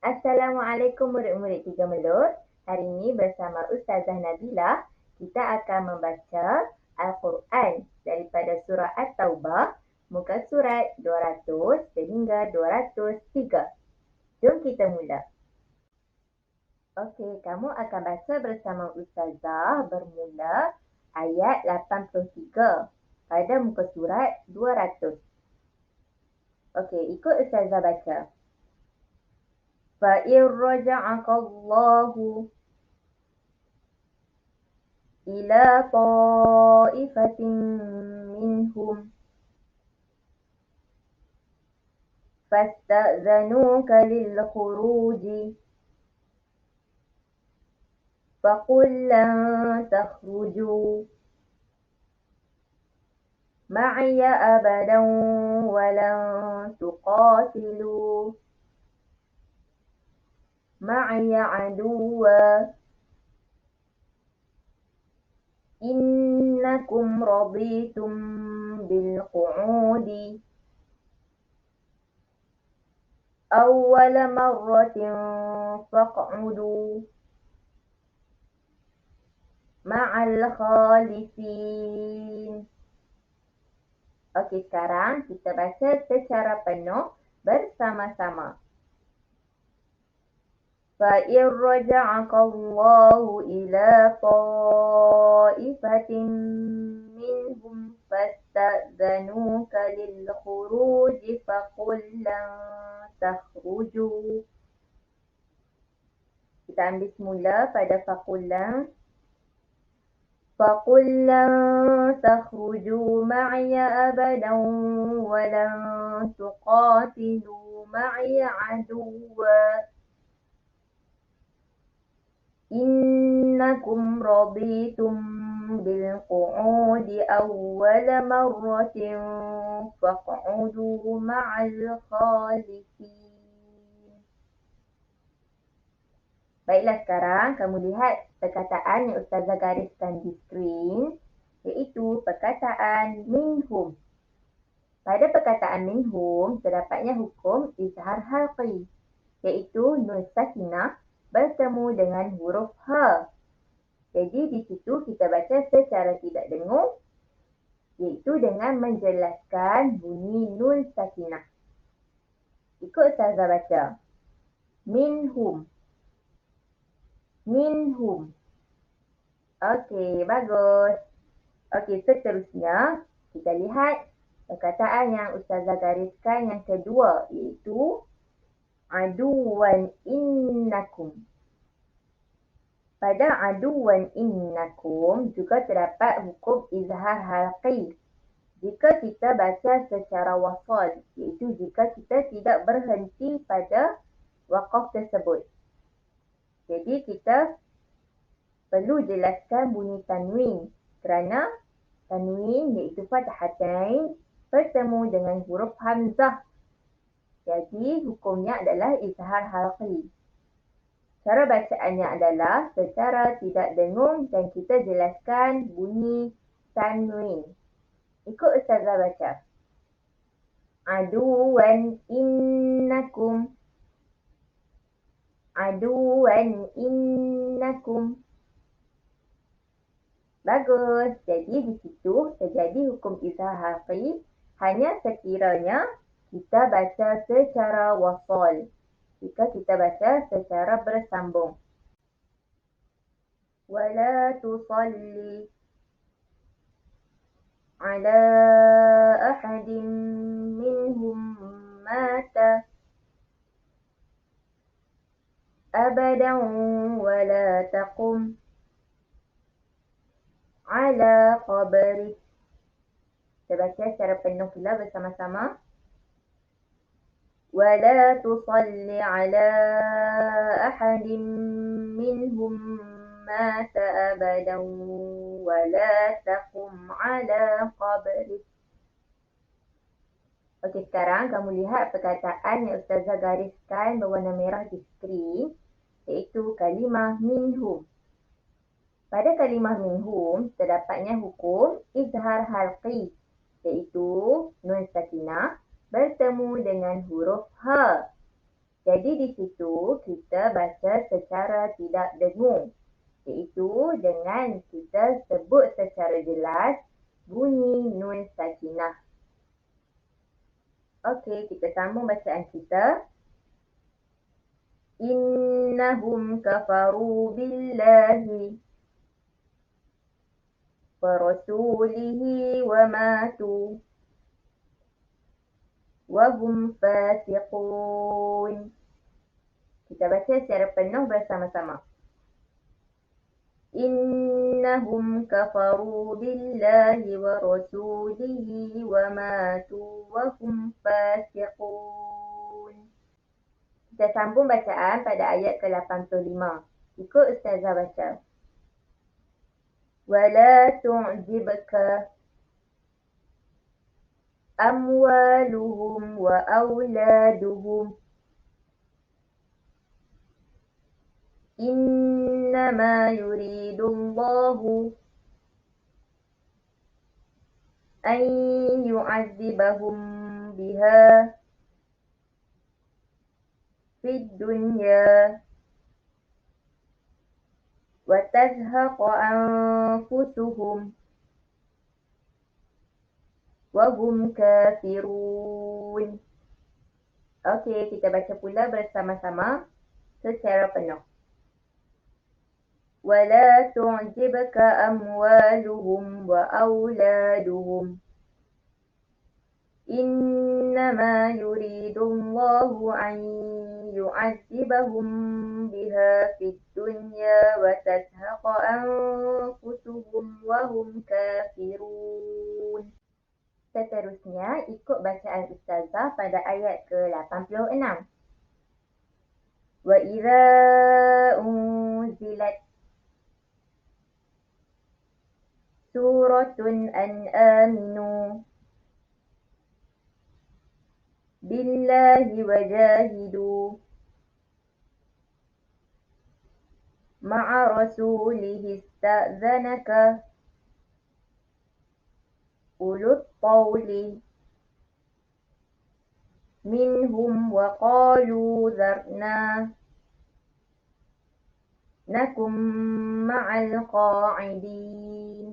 Assalamualaikum murid-murid Tiga Melur. Hari ini bersama Ustazah Nabila, kita akan membaca Al-Quran daripada surah At-Taubah, muka surat 200 sehingga 203. Jom kita mula. Okey, kamu akan baca bersama Ustazah bermula ayat 83 pada muka surat 200. Okey, ikut Ustazah baca. فَإِنْ رَجَعَكَ اللَّهُ إِلَى طَائِفَةٍ مِّنْهُمْ فَاسْتَأْذَنُوكَ لِلْخُرُوجِ فَقُلْ لَنْ تَخْرُجُوا مَعِيَ أَبَدًا وَلَنْ تُقَاتِلُوا مَعِيَ عَدُوًّا إِنَّكُمْ رَضِيتُمْ بِالْقُعُودِ أَوَّلَ مَرَّةٍ فَاقْعُدُوا مَعَ الْخَالِفِينَ. Okey, sekarang kita baca secara penuh bersama-sama. فَإِنْ رَجَعَكَ اللَّهُ إِلَى طَائِفَةٍ مِّنْهُمْ فَاسْتَأْذَنُوكَ لِلْخُرُوجِ فَقُلْ لَنْ تَخْرُجُوا. Kita ambil semula pada فَقُلْ لَنْ تَخْرُجُوا مَعِيَ أَبَدًا وَلَنْ تُقَاتِلُوا مَعِيَ عَدُوًّا إِنَّكُمْ رَضِيتُمْ بِالْقُعُودِ أَوَّلَ مَرَّةٍ فَاقْعُدُوا مَعَ الْخَالِفِينَ. Baiklah, sekarang kamu lihat perkataan yang Ustazah gariskan di skrin, iaitu perkataan minhum. Pada perkataan minhum, terdapatnya hukum izhar halqi, iaitu nun sakinah bertemu dengan huruf ha. Jadi di situ kita baca secara tidak dengung, iaitu dengan menjelaskan bunyi nun sakinah. Ikut Ustazah baca. Minhum. Minhum. Okey, bagus. Okey, seterusnya kita lihat perkataan yang Ustazah gariskan yang kedua, iaitu aduwan innakum. Pada aduwan innakum juga terdapat hukum izhar halqi jika kita baca secara wasal, iaitu jika kita tidak berhenti pada waqaf tersebut. Jadi kita perlu jelaskan bunyi tanwin kerana tanwin iaitu fathatain bertemu dengan huruf hamzah. Jadi hukumnya adalah izhar halqi. Cara bacaannya adalah secara tidak dengung dan kita jelaskan bunyi tanwin. Ikut Ustazah baca. Aduwan innakum. Aduwan innakum. Bagus. Jadi di situ terjadi hukum izhar halqi hanya sekiranya kita baca secara wasal. Jika kita baca secara bersambung. Wala tusalli ala ahadin minhum mata abadan wala taqum ala qabri. Kita baca secara penuh pula bersama-sama. ولا تصل على أحد منهم مات أبدا ولا تقم على قبره. Okey, sekarang kamu lihat perkataan yang Ustazah gariskan berwarna merah di skrin, iaitu kalimah minhum. Pada kalimah minhum, terdapatnya hukum izhar halqi, iaitu nun sakinah bertemu dengan huruf ha. Jadi di situ kita baca secara tidak dengung, iaitu dengan kita sebut secara jelas bunyi nun sakinah. Okey, kita sambung bacaan kita. Innahum kafaru billahi wa rasulihi wa matu wa hum fasiqun. Kita baca secara penuh bersama-sama. Innahum kafaru billahi wa rasulihi wa matu wa hum fasiqun. Kita sambung bacaan pada ayat ke-85. Ikut Ustazah baca. وَلَا تُعْجِبْكَ أَمْوَالُهُمْ وَأَوْلَادُهُمْ إِنَّمَا يُرِيدُ اللَّهُ أَنْ يُعَذِّبَهُمْ بِهَا فِي الدُّنْيَا وَتَزْهَقَ أَنْفُسُهُمْ وَهُمْ كَافِرُونَ. Okey, kita baca pula bersama-sama secara penuh. وَلَا تُعْجِبْكَ أَمْوَالُهُمْ وَأَوْلَادُهُمْ إِنَّمَا يُرِيدُ اللَّهُ أَنْ يُعَذِّبَهُمْ بِهَا فِي الدُّنْيَا وَتَزْهَقَ أَنْفُسُهُمْ وَهُمْ كَافِرُونَ. Seterusnya, ikut bacaan Ustazah pada ayat ke-86. وَإِذَا أُنْزِلَتْ سُورَةٌ أَنْ آمِنُوا بِاللَّهِ وَجَاهِدُوا مَعَ رَسُولِهِ اسْتَأْذَنَكَ أُولُو الطَّوْلِ مِنْهُمْ وَقَالُوا ذَرْنَا نَكُنْ مَعَ الْقَاعِدِينَ.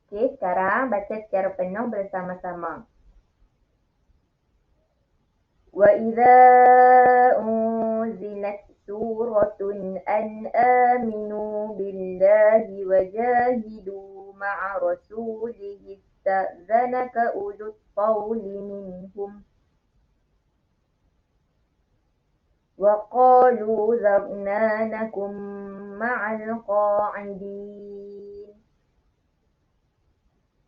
Okey, sekarang baca secara penuh bersama-sama. وَإِذَا أُنْزِلَتْ سُورَةٌ أَنْ آمِنُوا بِاللَّهِ وَجَاهِدُوا مَعَ رَسُولِهِ اسْتَأْذَنَكَ أُولُو الطَّوْلِ مِنْهُمْ وَقَالُوا ذَرْنَا نَكُنْ مَعَ الْقَاعِدِينَ.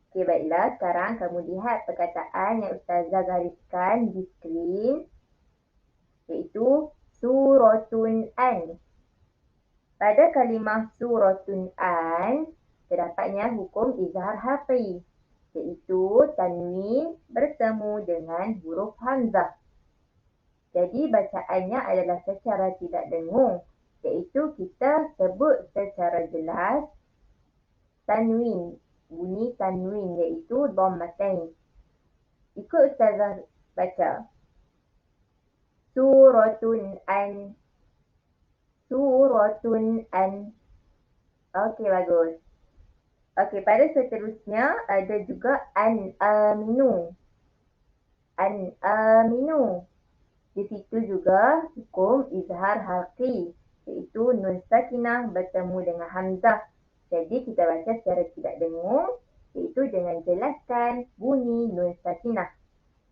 Okey, baiklah. Sekarang kamu lihat perkataan yang Ustazah gariskan di skrin, iaitu suratun an. Pada kalimah suratun an, terdapatnya hukum izhar hafi, iaitu tanwin bertemu dengan huruf hamzah. Jadi bacaannya adalah secara tidak dengung, iaitu kita sebut secara jelas tanwin, bunyi tanwin iaitu dhammatain. Ikut Ustazah baca. Suratun an. Suratun an. Okey, bagus. Okey, pada seterusnya ada juga an aminu. An aminu. Di situ juga hukum izhar haqi, iaitu nun sakinah bertemu dengan hamzah. Jadi kita baca secara tidak dengung, iaitu dengan jelaskan bunyi nun sakinah.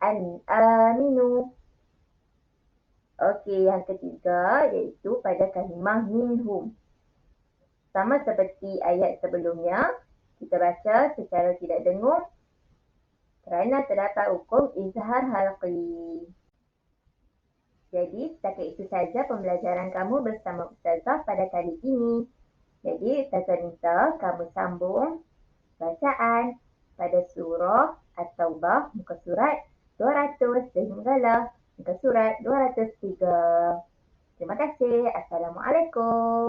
An aminu. Okey, yang ketiga iaitu pada kalimah minhum. Sama seperti ayat sebelumnya, kita baca secara tidak dengung kerana terdapat hukum izhar halqi. Jadi, setakat itu saja pembelajaran kamu bersama Ustazah pada kali ini. Jadi, Ustazah minta kamu sambung bacaan pada surah At-Taubah, muka surat 200 sehinggalah muka surat 203. Terima kasih. Assalamualaikum.